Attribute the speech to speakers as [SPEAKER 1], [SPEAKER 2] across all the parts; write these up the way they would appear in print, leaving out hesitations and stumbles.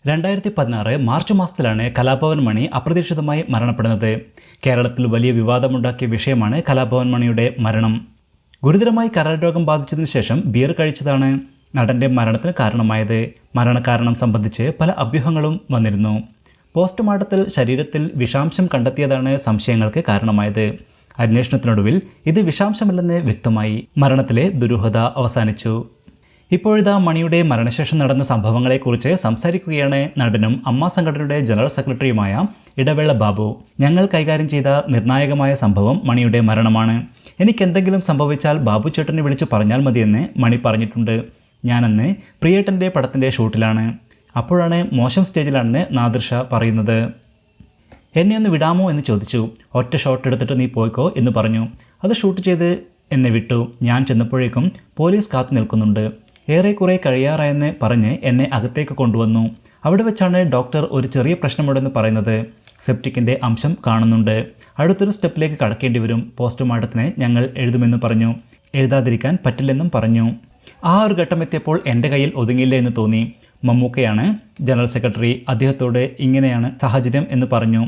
[SPEAKER 1] 2016 March മാസത്തിലാണ് കലാഭവൻ മണി അപ്രതീക്ഷിതമായി മരണപ്പെടുന്നത്. കേരളത്തിൽ വലിയ വിവാദമുണ്ടാക്കിയ വിഷയമാണ് കലാഭവൻ മണിയുടെ മരണം. ഗുരുതരമായി കരൾ രോഗം ബാധിച്ചതിനു ശേഷം ബിയർ കഴിച്ചതാണ് നടൻ്റെ മരണത്തിന് കാരണമായത്. മരണകാരണം സംബന്ധിച്ച് പല അഭ്യൂഹങ്ങളും വന്നിരുന്നു. പോസ്റ്റ്മോർട്ടത്തിൽ ശരീരത്തിൽ വിഷാംശം കണ്ടെത്തിയതാണ് സംശയങ്ങൾക്ക് കാരണമായത്. അന്വേഷണത്തിനൊടുവിൽ ഇത് വിഷാംശമല്ലെന്ന് വ്യക്തമായി. മരണത്തിലെ ദുരൂഹത അവസാനിച്ചു. ഇപ്പോഴിതാ മണിയുടെ മരണശേഷം നടന്ന സംഭവങ്ങളെക്കുറിച്ച് സംസാരിക്കുകയാണ് നടനും അമ്മ സംഘടനയുടെ ജനറൽ സെക്രട്ടറിയുമായ ഇടവേള ബാബു. ഞങ്ങൾ കൈകാര്യം ചെയ്ത നിർണായകമായ സംഭവം മണിയുടെ മരണമാണ്. എനിക്കെന്തെങ്കിലും സംഭവിച്ചാൽ ബാബു ചേട്ടനെ വിളിച്ചു പറഞ്ഞാൽ മതിയെന്ന് മണി പറഞ്ഞിട്ടുണ്ട്. ഞാനന്ന് പ്രിയേട്ടൻ്റെ പടത്തിൻ്റെ ഷൂട്ടിലാണ്. അപ്പോഴാണ് മോശം സ്റ്റേജിലാണെന്ന് നാദിർഷ പറയുന്നത്. എന്നെ ഒന്ന് വിടാമോ എന്ന് ചോദിച്ചു. ഒറ്റ ഷോട്ട് എടുത്തിട്ട് നീ പോയിക്കോ എന്ന് പറഞ്ഞു. അത് ഷൂട്ട് ചെയ്ത് എന്നെ വിട്ടു. ഞാൻ ചെന്നപ്പോഴേക്കും പോലീസ് കാത്തു നിൽക്കുന്നുണ്ട്. ഏറെക്കുറെ കഴിയാറായെന്ന് പറഞ്ഞ് എന്നെ അകത്തേക്ക് കൊണ്ടുവന്നു. അവിടെ വെച്ചാണ് ഡോക്ടർ ഒരു ചെറിയ പ്രശ്നമുണ്ടെന്ന് പറയുന്നത്. സെപ്റ്റിക്കിൻ്റെ അംശം കാണുന്നുണ്ട്. അടുത്തൊരു സ്റ്റെപ്പിലേക്ക് കടക്കേണ്ടി വരും. പോസ്റ്റ്മോർട്ടത്തിന് ഞങ്ങൾ എഴുതുമെന്ന് പറഞ്ഞു. എഴുതാതിരിക്കാൻ പറ്റില്ലെന്നും പറഞ്ഞു. ആ ഒരു ഘട്ടം എത്തിയപ്പോൾ എൻ്റെ കയ്യിൽ ഒതുങ്ങില്ല എന്ന് തോന്നി. മമ്മൂക്കയാണ് ജനറൽ സെക്രട്ടറി. അദ്ദേഹത്തോട് ഇങ്ങനെയാണ് സാഹചര്യം എന്ന് പറഞ്ഞു.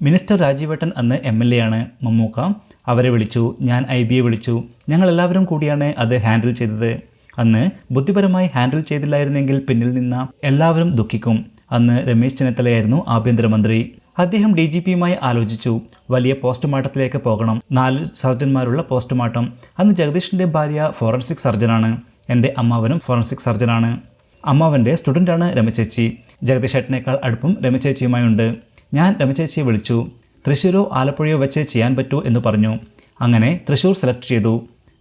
[SPEAKER 1] മിനിസ്റ്റർ രാജീവേട്ടൻ അന്ന് MLA ആണ്. മമ്മൂക്ക അവരെ വിളിച്ചു. ഞാൻ IBയെ വിളിച്ചു. ഞങ്ങളെല്ലാവരും കൂടിയാണ് അത് ഹാൻഡിൽ ചെയ്തത്. അന്ന് ബുദ്ധിപരമായി ഹാൻഡിൽ ചെയ്തില്ലായിരുന്നെങ്കിൽ പിന്നിൽ നിന്ന എല്ലാവരും ദുഃഖിക്കും. അന്ന് രമേശ് ചെന്നിത്തലയായിരുന്നു ആഭ്യന്തരമന്ത്രി. അദ്ദേഹം DGPയുമായി ആലോചിച്ചു. വലിയ പോസ്റ്റ്മോർട്ടത്തിലേക്ക് പോകണം. 4 സർജന്മാരുള്ള പോസ്റ്റ്മോർട്ടം. അന്ന് ജഗദീഷിൻ്റെ ഭാര്യ ഫോറൻസിക് സർജനാണ്. എൻ്റെ അമ്മാവനും ഫോറൻസിക് സർജനാണ്. അമ്മാവൻ്റെ സ്റ്റുഡൻ്റാണ് രമചേച്ചി. ജഗദീഷ് ഏട്ടനേക്കാൾ അടുപ്പം രമചേച്ചിയുമായുണ്ട്. ഞാൻ രമചേച്ചിയെ വിളിച്ചു. തൃശ്ശൂരോ ആലപ്പുഴയോ വെച്ച് ചെയ്യാൻ പറ്റൂ എന്ന് പറഞ്ഞു. അങ്ങനെ തൃശ്ശൂർ സെലക്ട് ചെയ്തു.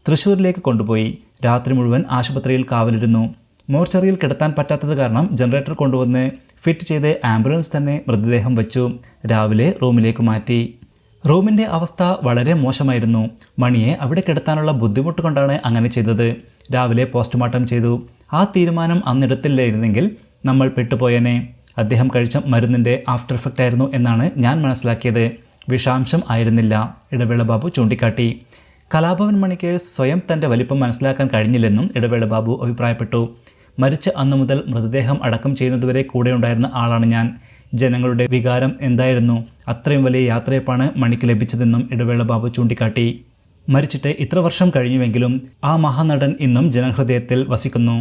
[SPEAKER 1] തൃശ്ശൂരിലേക്ക് കൊണ്ടുപോയി. രാത്രി മുഴുവൻ ആശുപത്രിയിൽ കാവലിരുന്നു. മോർച്ചറിയിൽ കിടത്താൻ പറ്റാത്തത് കാരണം ജനറേറ്റർ കൊണ്ടുവന്ന് ഫിറ്റ് ചെയ്ത് ആംബുലൻസ് തന്നെ മൃതദേഹം വെച്ചു. രാവിലെ റൂമിലേക്ക് മാറ്റി. റൂമിൻ്റെ അവസ്ഥ വളരെ മോശമായിരുന്നു. മണിയെ അവിടെ കിടത്താനുള്ള ബുദ്ധിമുട്ട് കൊണ്ടാണ് അങ്ങനെ ചെയ്തത്. രാവിലെ പോസ്റ്റ്മോർട്ടം ചെയ്തു. ആ തീരുമാനം അന്നെടുത്തില്ലായിരുന്നെങ്കിൽ നമ്മൾ പെട്ടുപോയനെ. അദ്ദേഹം കഴിച്ച മരുന്നിൻ്റെ ആഫ്റ്റർ എഫക്റ്റ് ആയിരുന്നു എന്നാണ് ഞാൻ മനസ്സിലാക്കിയത്. വിഷാംശം ആയിരുന്നില്ല. ഇടവേള ബാബു ചൂണ്ടിക്കാട്ടി. കലാഭവൻ മണിക്ക് സ്വയം തൻ്റെ വലിപ്പം മനസ്സിലാക്കാൻ കഴിഞ്ഞില്ലെന്നും ഇടവേള ബാബു അഭിപ്രായപ്പെട്ടു. മരിച്ച അന്നു മുതൽ മൃതദേഹം അടക്കം ചെയ്യുന്നതുവരെ കൂടെ ഉണ്ടായിരുന്ന ആളാണ് ഞാൻ. ജനങ്ങളുടെ വികാരം എന്തായിരുന്നു? അത്രയും വലിയ യാത്രയപ്പാണ് മണിക്ക് ലഭിച്ചതെന്നും ഇടവേള ബാബു ചൂണ്ടിക്കാട്ടി. മരിച്ചിട്ട് ഇത്ര വർഷം കഴിഞ്ഞുവെങ്കിലും ആ മഹാനടൻ ഇന്നും ജനഹൃദയത്തിൽ വസിക്കുന്നു.